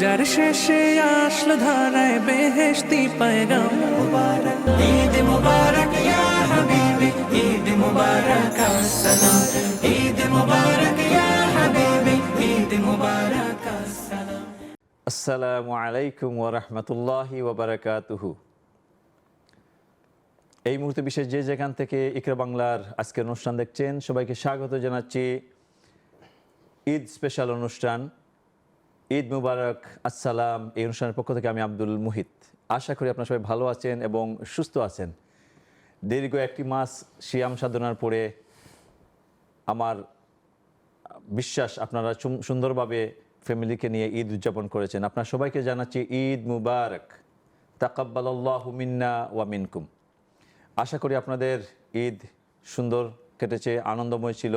রোজার শেষে আসলো ধারায় বেহেশতি পয়গাম মুবারক ঈদ মুবারক ইয়া হাবিবি ঈদ মুবারক আসসালাম ঈদ মুবারক ইয়া হাবিবি ঈদ মুবারক আসসালাম। আসসালামু আলাইকুম ওয়া রাহমাতুল্লাহি ওয়া বারাকাতুহু। এই মুহূর্তে বিশেষ যে যেখান থেকে ইকরা বাংলার আজকের অনুষ্ঠান দেখছেন সবাইকে স্বাগত জানাচ্ছি ঈদ স্পেশাল অনুষ্ঠান ঈদ মুবারক আসসালাম। এই অনুষ্ঠানের পক্ষ থেকে আমি আব্দুল মুহিত। আশা করি আপনারা সবাই ভালো আছেন এবং সুস্থ আছেন। দীর্ঘ একটি মাস সিয়াম সাধনার পরে আমার বিশ্বাস আপনারা সুন্দরভাবে ফ্যামিলিকে নিয়ে ঈদ উদযাপন করেছেন। আপনার সবাইকে জানাচ্ছি ঈদ মুবারক, তাকাব্বালাল্লাহু মিন্না ওয়া মিনকুম। আশা করি আপনাদের ঈদ সুন্দর কেটেছে, আনন্দময় ছিল।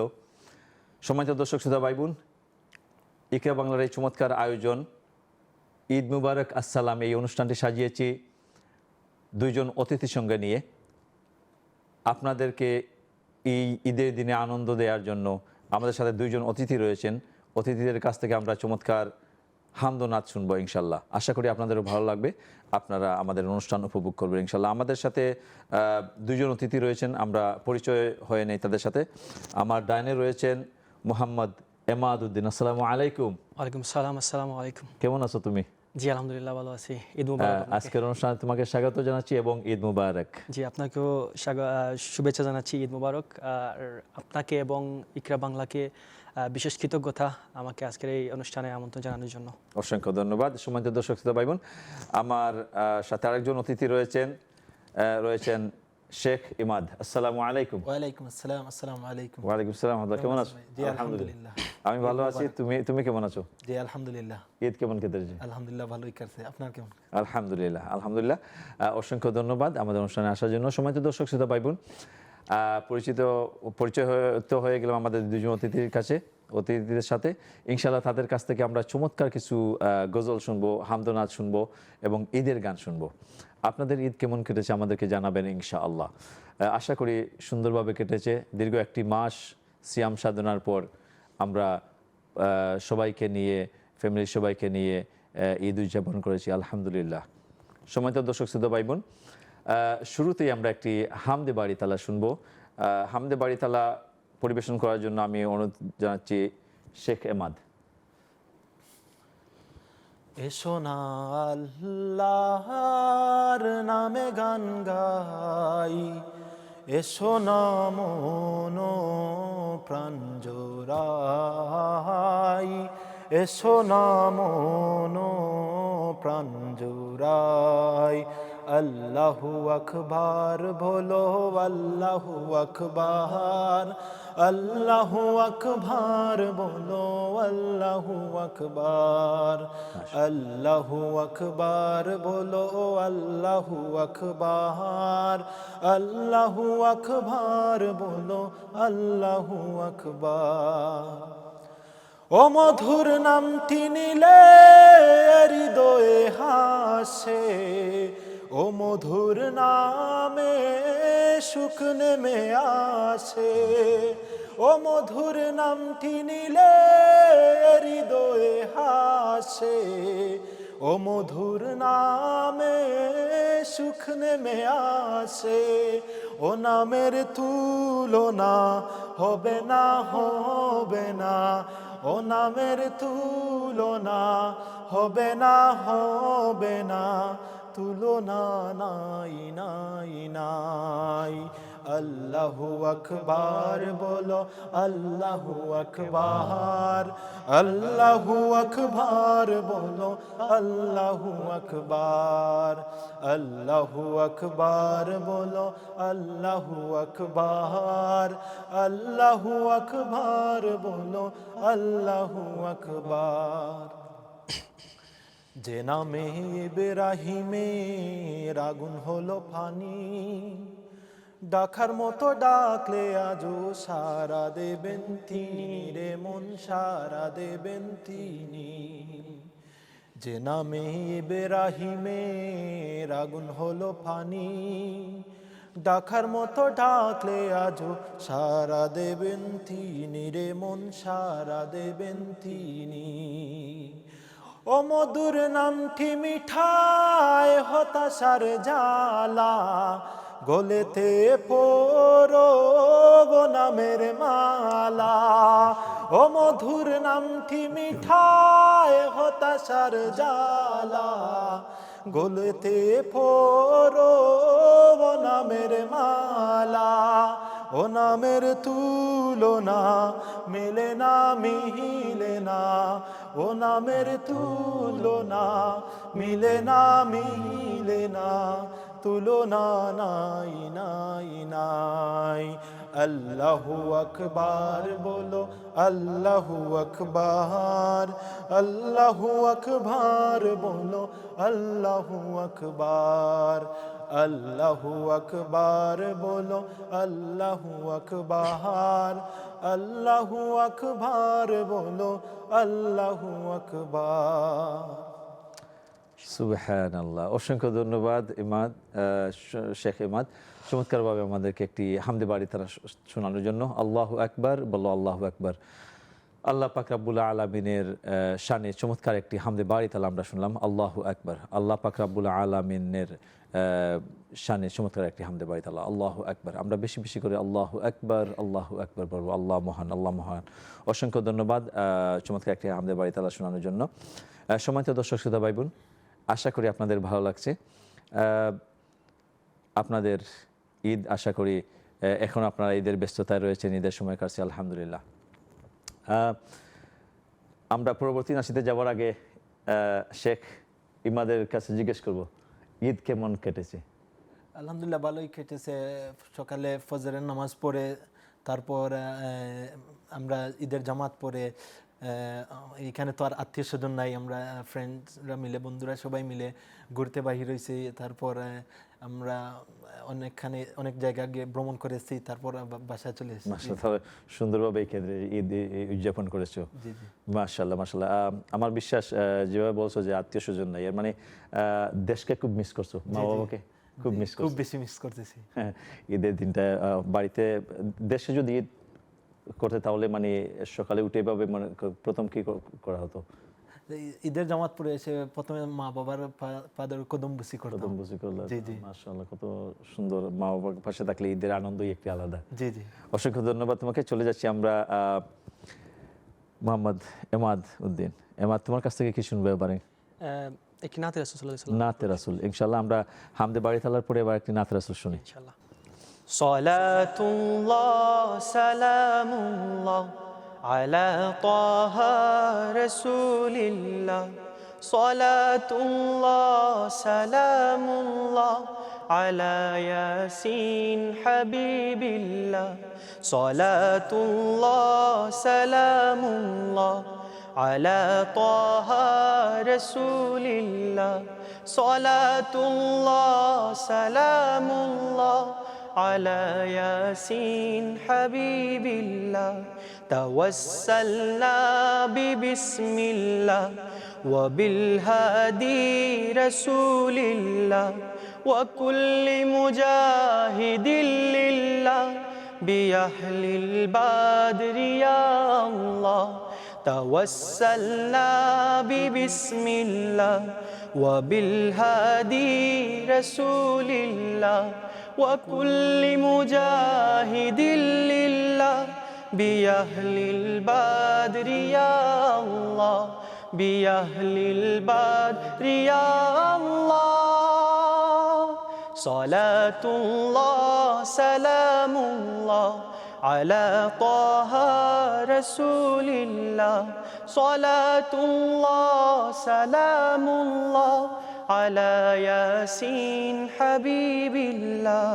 সম্মানিত দর্শক শ্রোতা ভাই বোন, ইকরা বাংলার এই চমৎকার আয়োজন ঈদ মুবারক আসসালাম এই অনুষ্ঠানটি সাজিয়েছি দুইজন অতিথির সঙ্গে নিয়ে। আপনাদেরকে এই ঈদের দিনে আনন্দ দেওয়ার জন্য আমাদের সাথে দুইজন অতিথি রয়েছেন। অতিথিদের কাছ থেকে আমরা চমৎকার হামদ ও নাচ শুনবো ইনশাল্লাহ। আশা করি আপনাদেরও ভালো লাগবে, আপনারা আমাদের অনুষ্ঠান উপভোগ করবেন ইনশাল্লাহ। আমাদের সাথে দুইজন অতিথি রয়েছেন, আমরা পরিচয় হয়ে নেই তাদের সাথে। আমার ডাইনে রয়েছেন মোহাম্মদ এমাদউদ্দিন। আসসালামু আলাইকুম। ওয়ালাইকুম সালাম। আসসালামু আলাইকুম। কেমন আছো তুমি? জি আলহামদুলিল্লাহ ভালো আছি। ঈদ মুবারক। আজকের অনুষ্ঠানে তোমাকে স্বাগত জানাচ্ছি এবং ঈদ মুবারক। জি আপনাকেও শুভেচ্ছা জানাচ্ছি, ঈদ মুবারক। আর আপনাকে এবং ইকরা বাংলাকে বিশেষ কৃতজ্ঞতা আমাকে আজকের এই অনুষ্ঠানে আমন্ত্রণ জানানোর জন্য। অসংখ্য ধন্যবাদ। সম্মানিত দর্শক শ্রোতা ভাই বোন, আমার সাথে আরেকজন অতিথি রয়েছেন শেখ ইমাদ। আসসালামু আলাইকুম। ওয়ালাইকুম আসসালাম। আসসালামু আলাইকুম। ওয়ালাইকুম আসসালাম। কেমন আছো? জি আলহামদুলিল্লাহ। আমি ভালো আছি। তুমি কেমন আছো? জি আলহামদুলিল্লাহ। ঈদ কেমন কেটেছে? আলহামদুলিল্লাহ ভালোই কাটছে। আপনার কেমন? আলহামদুলিল্লাহ। অসংখ্য ধন্যবাদ আমাদের অনুষ্ঠানে আসার জন্য। সম্মানিত দর্শক শ্রোতা ভাই বোন, পরিচয় হয়ে গেলাম আমাদের দুজন অতিথিদের সাথে। ইনশাআল্লাহ তাদের কাছ থেকে আমরা চমৎকার কিছু গজল শুনবো, হামদ নাচ শুনবো এবং ঈদের গান শুনবো। আপনাদের ঈদ কেমন কেটেছে আমাদেরকে জানাবেন ইনশাআল্লাহ। আশা করি সুন্দরভাবে কেটেছে। দীর্ঘ একটি মাস সিয়াম সাধনার পর আমরা ফ্যামিলির সবাইকে নিয়ে ঈদ উদযাপন করেছি আলহামদুলিল্লাহ। সম্মানিত দর্শক শ্রোতা ভাই বোন, শুরুতেই আমরা একটি হামদে বাড়ি তালা শুনবো। হামদে বাড়ি তালা পরিবেশন করার জন্য আমি অনুরোধ জানাচ্ছি শেখ এমাদ। এসো না আল্লাহর নামে গান গাই, এসো না মন প্রাণ জোড়াই, এসো না মন প্রাণ জোড়াই। আল্লাহু আকবার বলো, আল্লাহু আকবার, আল্লাহু আকবার বলো, আল্লাহু আকবার, আল্লাহু আকবার বলো, আল্লাহু আকবার, আল্লাহু আকবার বলো, আল্লাহু আকবার। ও মধুর নামটি নিলে হৃদয়ে হাসে, ও মধুর নামে সুখ নেমে আসে, ও মধুর নামটি নিলে হৃদয়ে হাসে, ও মধুর নামে সুখ নেমে আসে। ও নামের তুলনা হবে না, হবে না, ও নামের তুলনা হবে না, হবে না, তুলনা নাই নাই নাই। আল্লাহু আকবার বলো, আল্লাহু আকবার, আল্লাহু আকবার বলো, আল্লাহু আকবার, আল্লাহু আকবার বলো, আল্লাহু আকবার, আল্লাহু আকবার বলো, আল্লাহু আকবার। যে নামে ইব্রাহিমের আগুন হলো ফানি, ডাকার মতো ডাকলে আজও সারা দেবেন তিনি রে মন, সারা দেবেন তিনি। যে নামে ইব্রাহিমের আগুন হলো ফানি, ডাকার মতো ডাকলে আজও সারা দেবেন তিনি রে মন, সারা দেবেন তিনি। ও মধুর নামটি মিঠায় হতাশার জ্বালা গলেতে পরব নামের মালা ও মধুর নামটি মিঠায় হতাশার জ্বালা গলেতে পরব নামের মালা ও নামের তুলনা মেলে না মিলে না ও নামের তুলনা মিলে না মিলে না তুলনা নাই নাই নাই আল্লাহু আকবার বলো আল্লাহু আকবার আল্লাহু আকবার বলো আল্লাহু আকবার আল্লাহু আকবার বলো আল্লাহু আকবার আল্লাহু আকবার বলো আল্লাহু আকবার সুবহানাল্লাহ। অসংখ্য ধন্যবাদ ইমাদ, শেখ ইমাদ, চমৎকারভাবে আমাদেরকে একটি হামদে বাড়ি তারা শোনানোর জন্য। আল্লাহু আকবার বলো আল্লাহু আকবার। আল্লাহ পাক রাব্বুল আলামিনের শানে চমৎকার একটি হামদে বাড়ি তালা আমরা শুনলাম, আল্লাহু আকবার। আল্লাহ পাক রাব্বুল আলামিনের শানে চমৎকার একটি হামদে বাড়ি তালা, আল্লাহু আকবার। আমরা বেশি বেশি করে আল্লাহু আকবার বলবো। আল্লাহ মহান, আল্লাহ মহান। অসংখ্য ধন্যবাদ চমৎকার একটি হামদে বাড়ি তালা শোনানোর জন্য। সম্মানিত দর্শক শ্রোতা ভাই বোন, আশা করি আপনাদের ভালো লাগছে। আপনাদের ঈদ আশা করি এখন আপনারা ঈদের ব্যস্ততায় রয়েছেন, ঈদের সময় কাটছে আলহামদুলিল্লাহ। আমরা পরবর্তী নাসিতে যাওয়ার আগে শেখ ইমাদের কাছে জিজ্ঞেস করব, ঈদ কেমন কেটেছে? আলহামদুলিল্লাহ ভালোই কেটেছে। সকালে ফজরের নামাজ পড়ে তারপর আমরা ঈদের জামাত পড়ে, এখানে তো আর আত্মীয় স্বজন নাই, আমরা ফ্রেন্ডসরা মিলে, বন্ধুরা সবাই মিলে ঘুরতে বাহির হয়েছি। তারপর আমরা অনেক জায়গা গিয়ে ভ্রমণ করেছি, তারপর বাসায় চলে এসেছি। মাশাআল্লাহ, সুন্দরভাবে এই ক্ষেত্রে ঈদ উদযাপন করেছো। মাশাআল্লাহ মাশাআল্লাহ। আমার বিশ্বাস যেভাবে বলছো যে আত্মীয় স্বজন নাই, এর মানে দেশকে খুব মিস করছো, মা বাবাকে খুব মিস করছো। খুব বেশি মিস করতেছি। হ্যাঁ, ঈদের দিনটা বাড়িতে, দেশে যদি ঈদ করতে তাহলে মানে সকালে উঠে এভাবে মানে প্রথম কি করা হতো? ঈদের জামাত পড়ে এসে প্রথমে মা বাবার পাদের কদম বুসি করতাম। জি জি, মাশাআল্লাহ, কত সুন্দর। মা বাবার পাশে থাকলে ঈদের আনন্দই একটি আলাদা। জি জি, অসংখ্য ধন্যবাদ তোমাকে। চলে যাচ্ছি আমরা মোহাম্মদ এমাদ উদ্দিন। এমাদ, তোমার কাছ থেকে কি শুনবো এবারে? একটি নাতে রাসূল সাল্লাল্লাহু আলাইহি ওয়াসাল্লাম। নাতে রাসূল, ইনশাআল্লাহ আমরা হামদে বাড়ি তালার পরে এবার একটি নাতে রাসূল শুনি ইনশাআল্লাহ। সালাতুল্লাহ সালামুল্লাহ আলা তাহা রাসূলিল্লাহ। সালাতুল্লাহ সালামুল্লাহ আলা ইয়াসিন হাবিবিল্লাহ। সালাতুল্লাহ সালামুল্লাহ আলা তাহা রাসূলিল্লাহ। সালাতুল্লাহ সালামুল্লাহ আলা ইয়াসিন হাবিবিল্লাহ। তাওয়াসসালনা বিবিসমিল্লাহ ওয়া বিল হাদি রাসূলিল্লাহ ওয়া কুল্লি মুজাহিদিন লিল্লাহ বিআহলিল বাদরি ইয়া আল্লাহ। তাওয়াসসালনা বিবিসমিল্লাহ ওয়া বিল হাদি রাসূলিল্লাহ ওয়া কুল্লি মুজাহিদিন লিল্লাহ বিআহলিল বাদরি ইয়া আল্লাহ বিআহলিল বাদরি ইয়া আল্লাহ। সালাতুল্লাহ সালামুল্লাহ আলা তাহা রাসূলিল্লাহ। সালাতুল্লাহ সালামুল্লাহ আলা ইয়াসিন হাবিবিল্লাহ।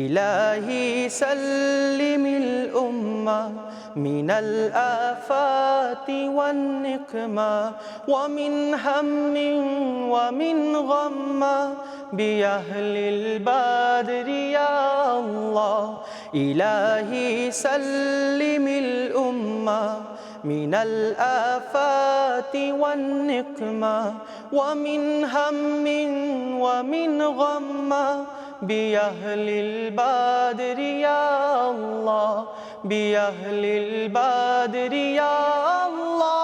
ইলাহি সাল্লিমিল উম্মাহ মিনাল আফাতি ওয়ান নিকমা ওয়া মিন হাম্মিন ওয়া মিন গাম্মা বিআহলিল বাদরি ইয়া আল্লাহ। ইলাহি সাল্লিমিল উম্মাহ মিনাল আফাতি ওয়ান নিকমা ওয়া মিন হাম্মিন ওয়া মিন গাম্মা বিআহলিল বাদরি ইয়া আল্লাহ বিআহলিল বাদরি ইয়া আল্লাহ।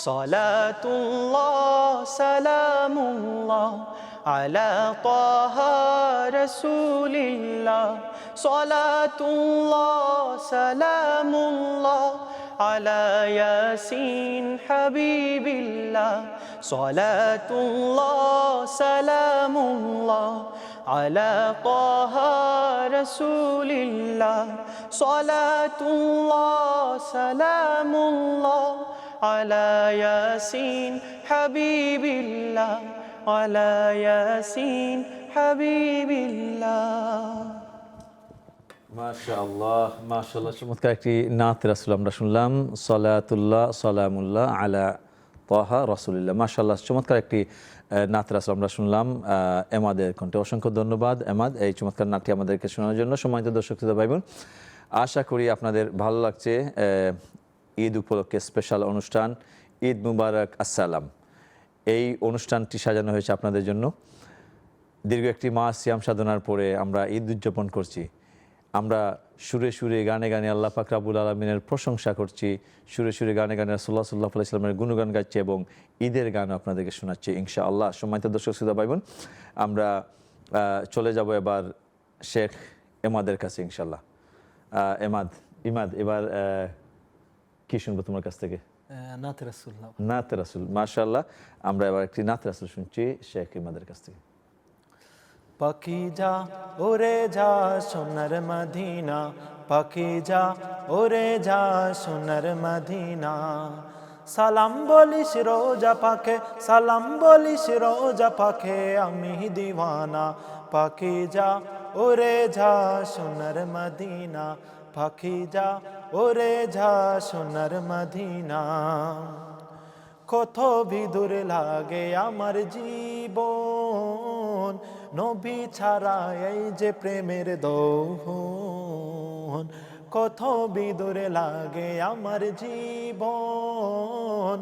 সালাতুল্লাহ সালামুল্লাহ আলা তাহা রাসূলিল্লাহ সালাতুল্লাহ সালামুল্লাহ على ياسين حبيب الله صلاة الله سلام الله على طه رسول الله صلاة الله سلام الله على ياسين حبيب الله على ياسين حبيب الله মাশাআল্লাহ মাশাআল্লাহ, চমৎকার একটি নাত রাসূল আমরা শুনলাম। সালাতুল্লাহ সালামুল্লাহ আলা তাহা রাসূলিল্লাহ। মাশাআল্লাহ, চমৎকার একটি নাত রাসূল আমরা শুনলাম এমাদের কণ্ঠে। অসংখ্য ধন্যবাদ এমাদ এই চমৎকার নাটটি আমাদেরকে শোনানোর জন্য। সম্মানিত দর্শক শ্রোতা ভাই বোন, আশা করি আপনাদের ভালো লাগছে ঈদ উপলক্ষে স্পেশাল অনুষ্ঠান ঈদ মুবারক আসসালাম। এই অনুষ্ঠানটি সাজানো হয়েছে আপনাদের জন্য। দীর্ঘ একটি মাস সিয়াম সাধনার পরে আমরা ঈদ উদযাপন করছি। আমরা সুরে সুরে গানে গানে আল্লাহ পাক রাব্বুল আলামিনের প্রশংসা করছি, সুরে সুরে গানে গানে রাসূলুল্লাহ সাল্লাল্লাহু আলাইহি ওয়াসাল্লামের গুণগান গাইছি এবং ঈদের গানও আপনাদেরকে শোনাচ্ছি ইনশাআল্লাহ। সম্মানিত দর্শক শ্রোতা ভাই বোন, আমরা চলে যাব এবার শেখ এমাদের কাছে ইনশাআল্লাহ। ইমাদ, এবার কি শুনবো তোমার কাছ থেকে? নাতে রাসূলুল্লাহ। নাতে রাসূল, মাশাআল্লাহ। আমরা এবার একটি নাতে রাসূল শুনছি শেখ ইমাদের কাছ থেকে। পাখি যা ওরে যা সোনার মদিনা, পাখি যা ওরে যা সোনার মদিনা, সালাম বলিস রোজা পাকে, সালাম বলিস রোজা পাকে, আমি দিওয়ানা। পাখি যা ওরে যা সোনার মদিনা, পাখি যা ওরে যা সোনার মদিনা, কত বিদুর লাগে আমার জীবন, নবী ছাড়া এই যে প্রেমের দোহন, কত বিদুর লাগে আমার জীবন,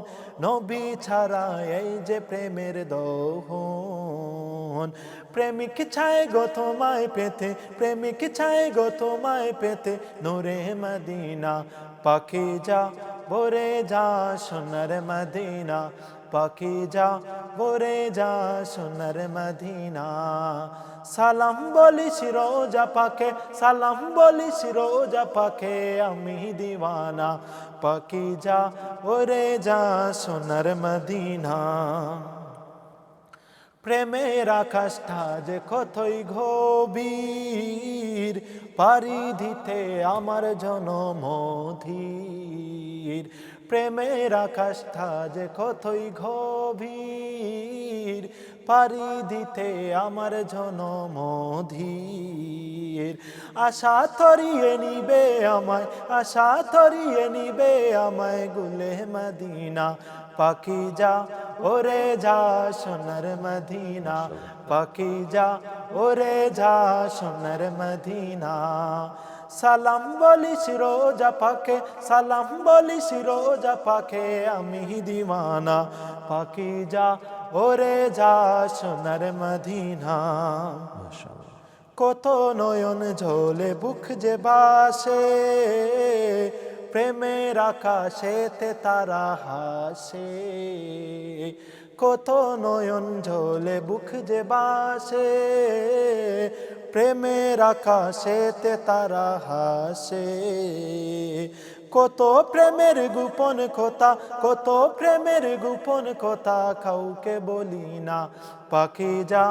নবী ছাড়া এই যে প্রেমের দোহন। প্রেমিক চায় গো তোমায় পেতে, প্রেমিক চায় গো তোমায় পেতে, নূরে মদিনা। পাখি যা ওরে যা সোনার মদিনা, পাখি যা ওরে যা সোনার মদিনা, সালাম বলিস রোজা পাকে, সালাম বলিস রোজা পাকে, আমি দিওয়ানা। পাখি যা ওরে যা সোনার মদিনা, প্রেমের আকাশটা যে কতই গভীর, পারি দিতে আমার জনমধীর, প্রেমের আকাশটা যে কতই গভীর, পারি দিতে আমার জনমধীর, আশা তরিয়ে নিবে আমায়, আশা তরিয়ে নিবে আমায় গুলে মদিনা। পাখি যা ওরে যা সোনার মদিনা, পাখি যা ওরে যা সোনার মদিনা, সালাম বলিস রোজা পাকে, সালাম বলিস রোজা পাকে, আমি দিওয়ানা। পাখি যা ওরে যা সোনার মদিনা, কত নয়ন ঝোলে বুক যে বাসে, প্রেমের আকাশেতে তারা হাসে, কত নয়ন ঝোলে বুক যে বাসে, প্রেমের আকাশেতে তারা হাসে, কত প্রেমের গোপন কথা, কত প্রেমের গোপন কথা, কাউকে বলি না। পাখি যা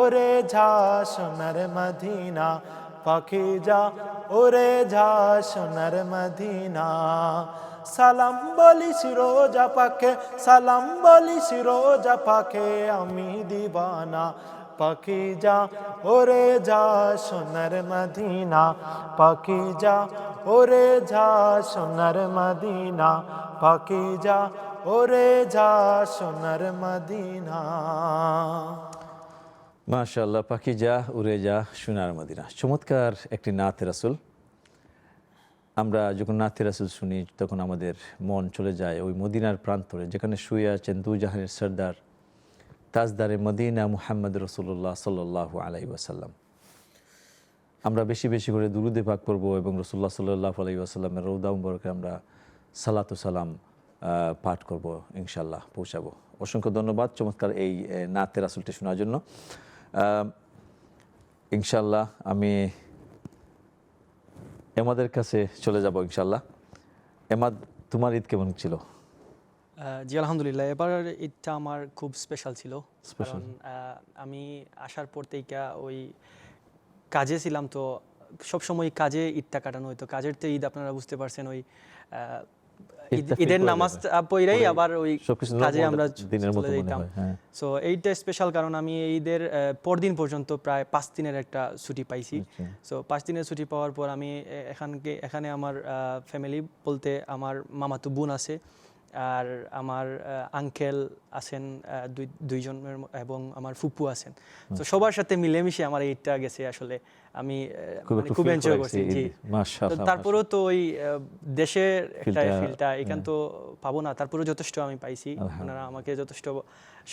ওরে যা সোনার মদিনা, পাখি যা ওরে যা সোনার মদিনা, সালাম বলিস রোজা পাকে, সালাম বলিস রোজা পাকে, আমি দিওয়ানা। পাখি যা ওরে যা সোনার মদিনা, পাখি যা ওরে যা সোনার মদিনা, পাখি যা ওরে যা সোনার মদিনা। মাশাআল্লাহ, পাখি যা উড়ে যা সোনার মদিনা। চমৎকার একটি নাতে রাসূল। আমরা যখন নাতে রাসূল শুনি তখন আমাদের মন চলে যায় ওই মদিনার প্রান্তরে, যেখানে শুয়ে আছেন দুজাহানের সরদার তাজদারে মদিনা মুহাম্মদ রাসূলুল্লাহ সাল্লাল্লাহু আলাইহি ওয়াসাল্লাম। আমরা বেশি বেশি করে দুরুদে পাক পড়ব এবং রাসূলুল্লাহ সাল্লাল্লাহু আলাইহি ওয়াসাল্লামের রওজা মুবারকে আমরা সালাতু সালাম পাঠ করব ইনশাল্লাহ, পৌঁছাবো। অসংখ্য ধন্যবাদ চমৎকার এই নাতে রাসূলটি শোনার জন্য। ইনশাল্লাহ আমি এমাদের কাছে চলে যাব ইনশাল্লাহ। এমাদ, তোমার ঈদ কেমন ছিল? জি আলহামদুলিল্লাহ, এবার ঈদটা আমার খুব স্পেশাল ছিল। কারণ আমি আসার পর থেকে ওই কাজে ছিলাম, তো সবসময় কাজে ঈদটা কাটানো হতো। কাজের তো ঈদ আপনারা বুঝতে পারছেন, ওই ঈদের নামাজ পড়েই আবার ওই কাজে আমরা চলে যেতাম। সো এইটা স্পেশাল, কারণ আমি ঈদের পরদিন পর্যন্ত প্রায় 5 দিনের একটা ছুটি পাইছি। সো 5 দিনের ছুটি পাওয়ার পর আমি এখানে আমার ফ্যামিলি বলতে আমার মামাতো বোন আছে, আর আমার আঙ্কেল আছেন দুইজনের, এবং আমার ফুপু আছেন। তো সবার সাথে মিলেমিশে আমার ঈদটা গেছে। আসলে আমি খুব এনজয় করছি। জি, তারপরেও তো ওই দেশের একটা ফিলটা এখান তো পাবো না, তারপরেও যথেষ্ট আমি পাইছি। আপনারা আমাকে যথেষ্ট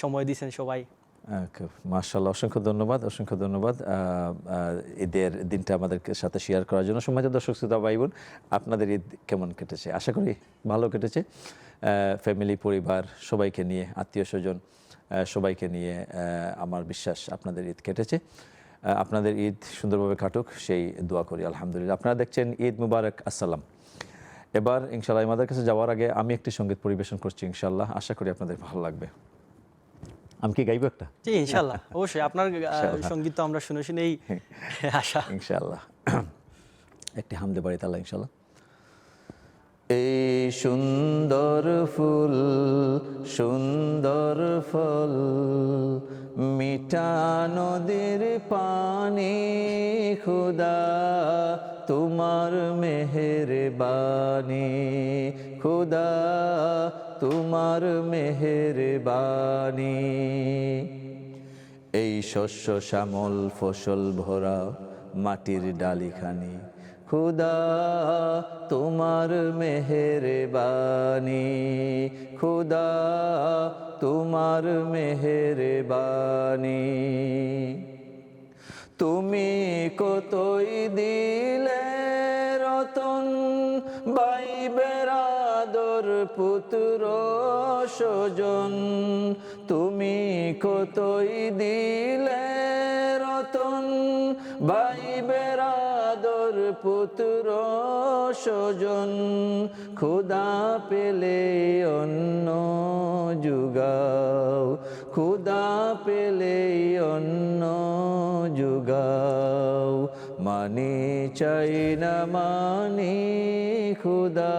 সময় দিয়েছেন সবাই। মাশাআল্লাহ, অসংখ্য ধন্যবাদ, অসংখ্য ধন্যবাদ ঈদের দিনটা আমাদের সাথে শেয়ার করার জন্য। সম্মানিত দর্শক শ্রোতা ভাই বোন, আপনাদের ঈদ কেমন কেটেছে? আশা করি ভালো কেটেছে। ফ্যামিলি, পরিবার সবাইকে নিয়ে, আত্মীয় স্বজন সবাইকে নিয়ে আমার বিশ্বাস আপনাদের ঈদ কেটেছে। আপনাদের ঈদ সুন্দরভাবে কাটুক সেই দোয়া করি আলহামদুলিল্লাহ। আপনারা দেখছেন ঈদ মুবারক আসসালাম। এবার ইনশাআল্লাহ আমাদের কাছে যাওয়ার আগে আমি একটি সঙ্গীত পরিবেশন করছি ইনশাআল্লাহ, আশা করি আপনাদের ভালো লাগবে। আমি কি গাইবো একটা? জি ইনশাআল্লাহ, অবশ্যই। আপনার সঙ্গীত তো আমরা শুনেই আশা। ইনশাআল্লাহ একটি হামদে বাড়ি তাআলা ইনশাআল্লাহ। এই সুন্দর ফুল, সুন্দর ফল, মিঠা নদীর পানি, খুদা তোমার মেহেরবানি, খুদা তোমার মেহেরবানি। এই শস্য শ্যামল ফসল ভরা মাটির ডালিখানি, খুদা তোমার মেহেরবানি, খুদা তোমার মেহেরবানি। তুমি কতই দিলে রতন, ভাই বেরাদর পুত্র স্বজন, তুমি কতই দিলে রতন, ভাই বেরাদর পুত্র স্বজন, খুদা পেলে অন্ন যুগাও, খুদা পেলে অন্ন যুগাও, মানি চাই না মানি, খুদা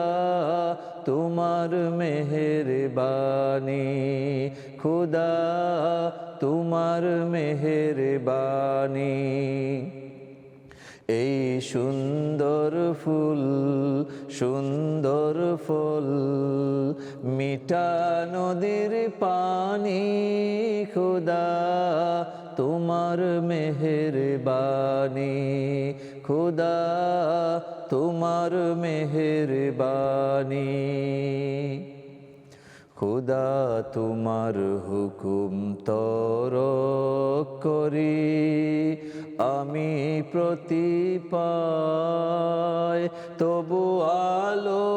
তোমার মেহেরবানি, খুদা তোমার মেহেরবানি। এই সুন্দর ফুল, সুন্দর ফল, মিঠা নদীর পানি, খুদা তোমার মেহেরবানি, খুদা তোমার মেহেরবানি। খুদা তোমার হুকুম তরক করি আমি প্রতিপায়, তবু আলো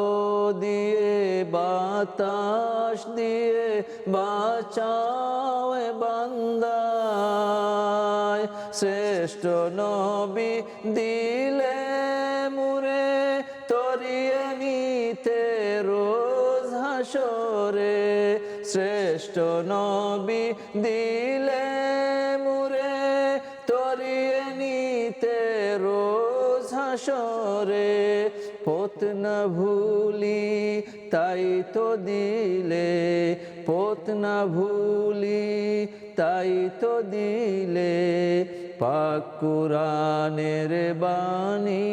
দিয়ে বাতাস দিয়ে বাঁচাও বান্দায়। শ্রেষ্ঠ নবী দিলে মুরে তরিয়ে নিতে রোজ হাসরে, শ্রেষ্ঠ নবী দিলে মুরে তরিয়ে নিতে রোজ হাসরে। পথ না ভুলি তাই তো দিলে, পথ না ভুলি তাই তো দিলে, পাক কুরআনের বাণী,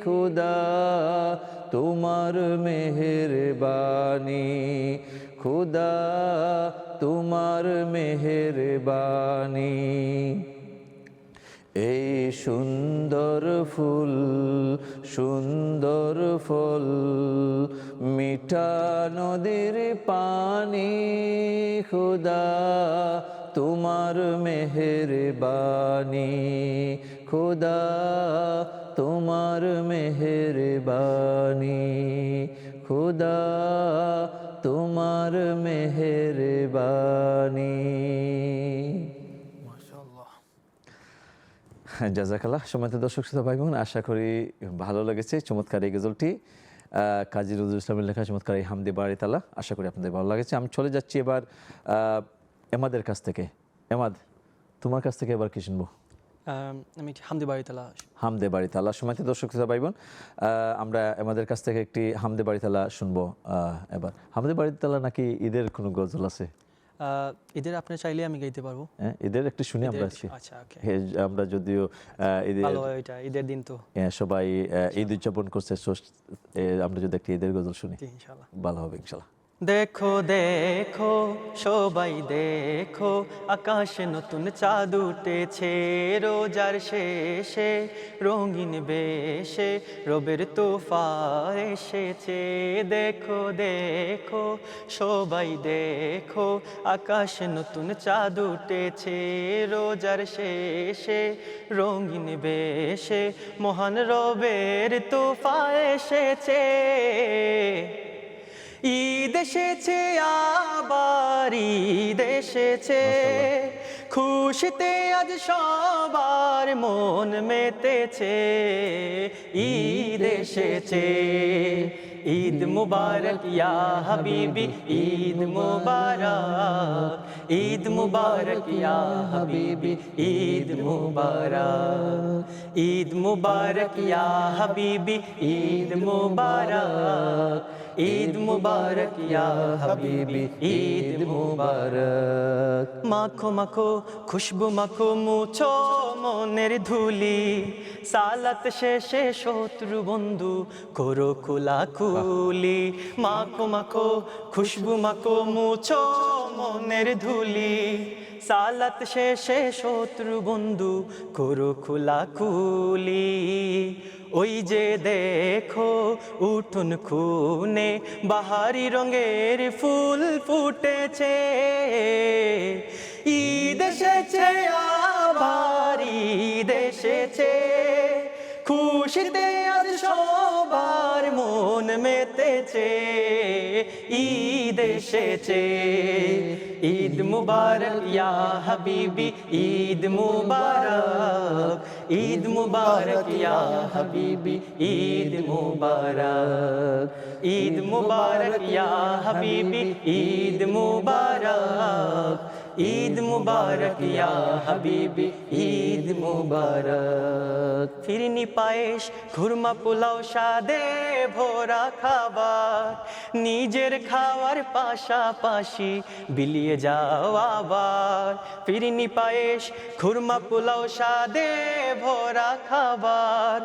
খুদা তোমার মেহেরবানি, খুদা তোমার মেহেরবানি। এই সুন্দর ফুল, সুন্দর ফল, মিঠা নদীর পানি, খুদা তোমার মেহেরবানি, খুদা তোমার মেহেরবানি, খুদা তোমার মেহেরবানি। মাশাআল্লাহ। জাযাকাল্লাহ। সম্মানিত দর্শক শ্রোতা ভাই বোন, আশা করি ভালো লেগেছে চমৎকার এই গজলটি। কাজী নজরুল ইসলামের লেখা চমৎকার এই হামদে বাড়ি তালা, আশা করি আপনাদের ভালো লাগেছে। আমি চলে যাচ্ছি এবার এমাদের কাছ থেকে। এমাদ, তোমার কাছ থেকে এবার কি শুনবো? আমি হামদে বাড়ি তালা। হামদে বাড়ি তালা। সম্মানিত দর্শক শ্রোতা ভাই বোন, আমরা আমাদের কাছ থেকে একটি হামদে বাড়ি তালা শুনবো। এবার হামদে বাড়ি তালা নাকি ঈদের কোনো গজল আছে? ঈদের আপনি চাইলে আমি গাইতে পারবো। হ্যাঁ, ঈদের একটু শুনি আমরা আজকে। আচ্ছা, ওকে। আমরা যদিও ভালো হয়, এটা ঈদের দিন তো। সবাই ঈদ উদযাপন করছে, আমরা যদি একটি ঈদের গজল শুনি জি, ইনশাআল্লাহ ভালো হবে ইনশাআল্লাহ। দেখো দেখো সবাই দেখো, আকাশে নতুন চাঁদ উঠেছে, রোজার শেষে রঙিন বেশে রবের তোফা এসেছে। দেখো দেখো সবাই দেখো, আকাশে নতুন চাঁদ উঠেছে, রোজার শেষে রঙিন বেশে মহান রবের তোফা এসেছে। ঈদ এসেছে আবার ঈদ এসেছে, খুশিতে আজ সবার মন মেতেছে। ঈদ এসেছে, ঈদ মুবারক ইয়া হাবিবি, ঈদ মুবারক, ঈদ মুবারক ইয়া হাবিবি, ঈদ মুবারক, ঈদ মুবারক ইয়া হাবিবি, ঈদ মুবারক, ঈদ মুবারক ইয়া হাবিবি, ঈদ মুবারক। মাখো মাখো খুশবু মাখো, মুছো মনের ধুলি, সালাত শেষে শত্রু বন্ধু করো কুলাকুলি। মাখো মাখো খুশবু মাখো, মুছো মনের ধুলি, সালাত শেষে শত্রু বন্ধু করো কুলাকুলি। ওই যে দেখো উঠোন খুনে বাহারি রঙের ফুল ফুটেছে, ঈদ এসেছে আবার ঈদ এসেছে, খুশিতে আজ সবার মন মেতেছে। ঈদ এসেছে, ঈদ মুবারক ইয়া হাবিবি, ঈদ মুবারক, ঈদ মুবারক ইয়া হাবিবি, ঈদ মুবারক, ঈদ মুবারক ইয়া হাবিবি, ঈদ মুবারক, ঈদ মুবারক ইয়া হাবিবি, ঈদ মুবারক। ফিরনি পায়েস খুরমা পোলাও স্বাদে ভরা খাবার, নিজের খাওয়ার পাশাপাশি বিলিয়ে যাও আবার। ফিরনি পায়েস খুরমা পোলাও স্বাদে ভরা খাবার,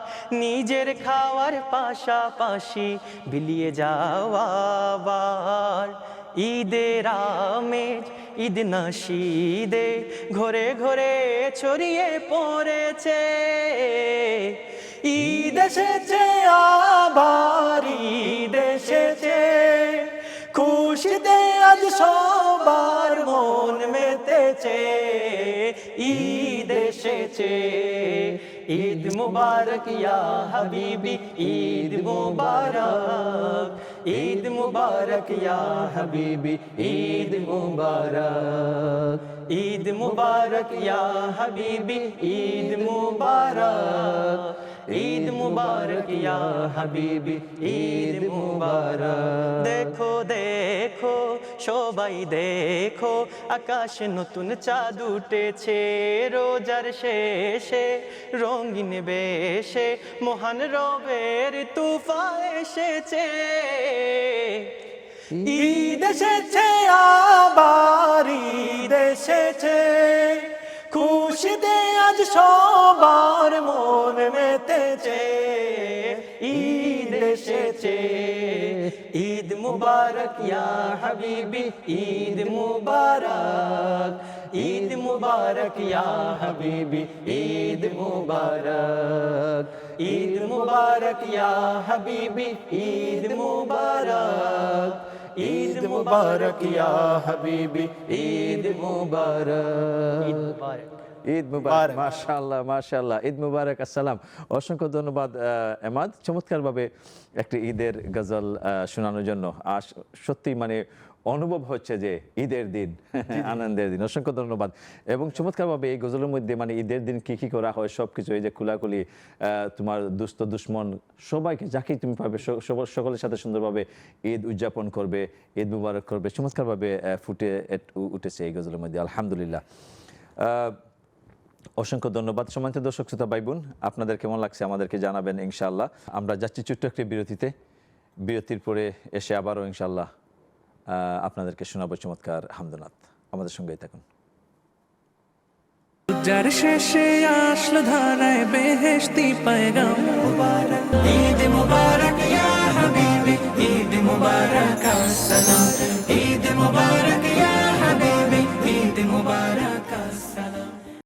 নিজের খাওয়ার পাশাপাশি বিলিয়ে যাও আবার। ঈদের আমেজ ঈদ নাশিদে ঘরে ঘরে ছড়িয়ে পড়েছে, ঈদ এসেছে আবার ঈদ এসেছে, খুশিতে আজ সবার মন মেতেছে। ঈদ এসেছে, ঈদ মুবারক ইয়া হাবিবি, ঈদ মুবারক, ঈদ মুবারক ইয়া হাবিবি, ঈদ মুবারক, ঈদ মুবারক ইয়া হাবিবি, ঈদ মুবারক, ঈদ মুবারক ইয়া হাবিবি, ঈদ মুবারক। দেখো দেখো সবাই দেখো, আকাশে নতুন চাঁদ উঠেছে, রোজার শেষে রঙিন বেশে মহান রবের তুফা এসেছে। ঈদ এসেছে আবার ঈদ এসেছে, খুশিতে আজ সবার মন মেতেছে। ঈদ এসেছে, ঈদ মুবারক ইয়া হাবিবি, ঈদ মুবারক, ঈদ মুবারক ইয়া হাবিবি, ঈদ মুবারক, ঈদ মুবারক ইয়া হাবিবি, ঈদ মুবারক, ঈদ মুবারক ইয়া হাবিবি, ঈদ মুবারক। ঈদ মুবারক। ঈদ মুবারক, মাশাআল্লাহ মাশাআল্লাহ, ঈদ মুবারক, আসসালাম। অসংখ্য ধন্যবাদ এমাদ, চমৎকারভাবে একটি ঈদের গজল শোনানোর জন্য। আর সত্যি মানে অনুভব হচ্ছে যে ঈদের দিন, আনন্দের দিন। অসংখ্য ধন্যবাদ। এবং চমৎকারভাবে এই গজলের মধ্যে মানে ঈদের দিন কি কি করা হয় সবকিছু, এই যে খোলাখুলি তোমার দুস্থ দুশ্মন সবাইকে যাকেই তুমি পাবে সকলের সাথে সুন্দরভাবে ঈদ উদযাপন করবে, ঈদ মুবারক করবে, চমৎকারভাবে ফুটে উঠেছে এই গজলের মধ্যে, আলহামদুলিল্লাহ। অসংখ্য ধন্যবাদ। সম্মানিত দর্শক শ্রোতা ভাই বোন, আপনাদের কেমন লাগছে আমাদেরকে জানাবেন ইনশাআল্লাহ। আমরা যাচ্ছি ছোট্ট একটি বিরতিতে, বিরতির পরে এসে আবারও ইনশাআল্লাহ আপনাদেরকে শোনাবো চমৎকার হামদনাত। আমাদের সঙ্গেই থাকুন। যার শেষে আসলো ধারায় বেহেশতি পয়গাম মুবারক, ঈদ মুবারক ইয়া হাবিবি, ঈদ মুবারক আসসালাম, ঈদ মুবারক ইয়া হাবিবি, ঈদ মুবারক আসসালাম।